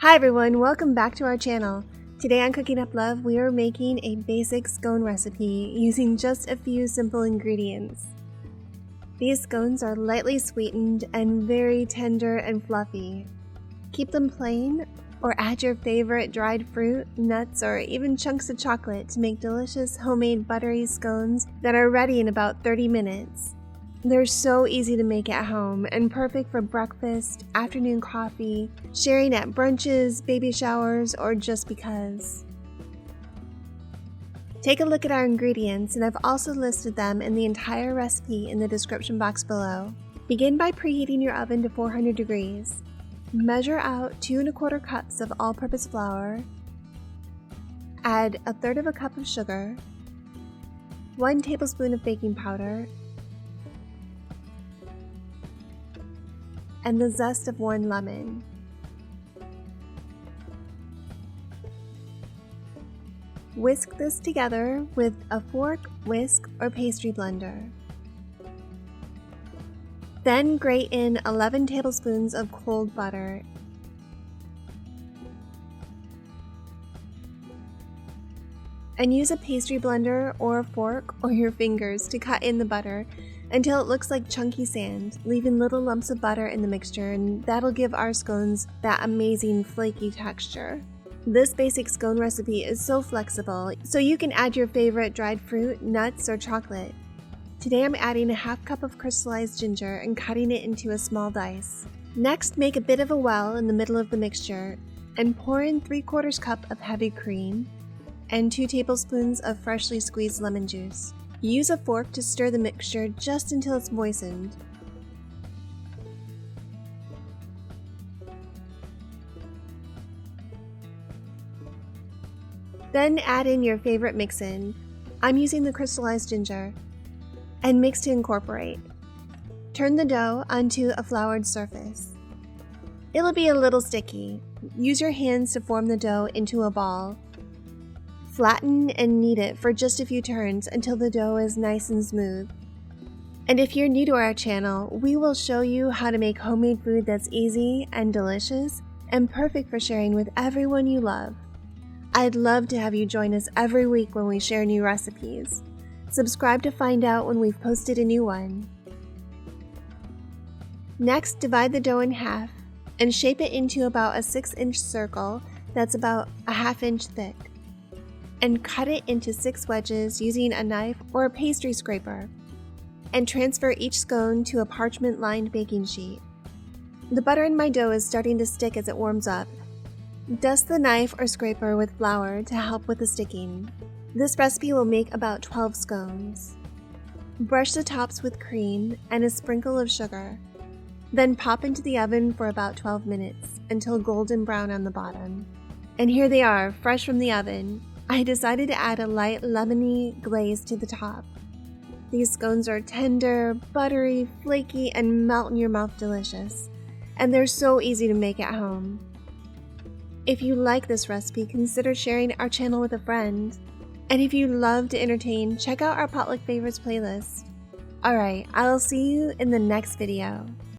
Hi everyone, welcome back to our channel. Today on Cooking Up Love, we are making a basic scone recipe using just a few simple ingredients. These scones are lightly sweetened and very tender and fluffy. Keep them plain or add your favorite dried fruit, nuts, or even chunks of chocolate to make delicious homemade buttery scones that are ready in about 30 minutes. They're so easy to make at home and perfect for breakfast, afternoon coffee, sharing at brunches, baby showers, or just because. Take a look at our ingredients, and I've also listed them in the entire recipe in the description box below. Begin by preheating your oven to 400 degrees. Measure out 2 1/4 cups of all-purpose flour. Add 1/3 cup of sugar, 1 tablespoon of baking powder, and the zest of 1 lemon. Whisk this together with a fork, whisk, or pastry blender. Then grate in 11 tablespoons of cold butter. And use a pastry blender or a fork or your fingers to cut in the butter until it looks like chunky sand, leaving little lumps of butter in the mixture, and that'll give our scones that amazing flaky texture. This basic scone recipe is so flexible, so you can add your favorite dried fruit, nuts, or chocolate. Today I'm adding a 1/2 cup of crystallized ginger and cutting it into a small dice. Next, make a bit of a well in the middle of the mixture and pour in 3/4 cup of heavy cream and 2 tablespoons of freshly squeezed lemon juice. Use a fork to stir the mixture just until it's moistened. Then add in your favorite mix-in. I'm using the crystallized ginger, and mix to incorporate. Turn the dough onto a floured surface. It'll be a little sticky. Use your hands to form the dough into a ball. Flatten and knead it for just a few turns until the dough is nice and smooth. And if you're new to our channel, we will show you how to make homemade food that's easy and delicious and perfect for sharing with everyone you love. I'd love to have you join us every week when we share new recipes. Subscribe to find out when we've posted a new one. Next, divide the dough in half and shape it into about a 6-inch circle that's about a 1/2 inch thick. And cut it into 6 wedges using a knife or a pastry scraper, and transfer each scone to a parchment-lined baking sheet. The butter in my dough is starting to stick as it warms up. Dust the knife or scraper with flour to help with the sticking. This recipe will make about 12 scones. Brush the tops with cream and a sprinkle of sugar. Then pop into the oven for about 12 minutes until golden brown on the bottom. And here they are, fresh from the oven. I decided to add a light lemony glaze to the top. These scones are tender, buttery, flaky, and melt in your mouth delicious. And they're so easy to make at home. If you like this recipe, consider sharing our channel with a friend. And if you love to entertain, check out our Potluck Favorites playlist. Alright, I'll see you in the next video.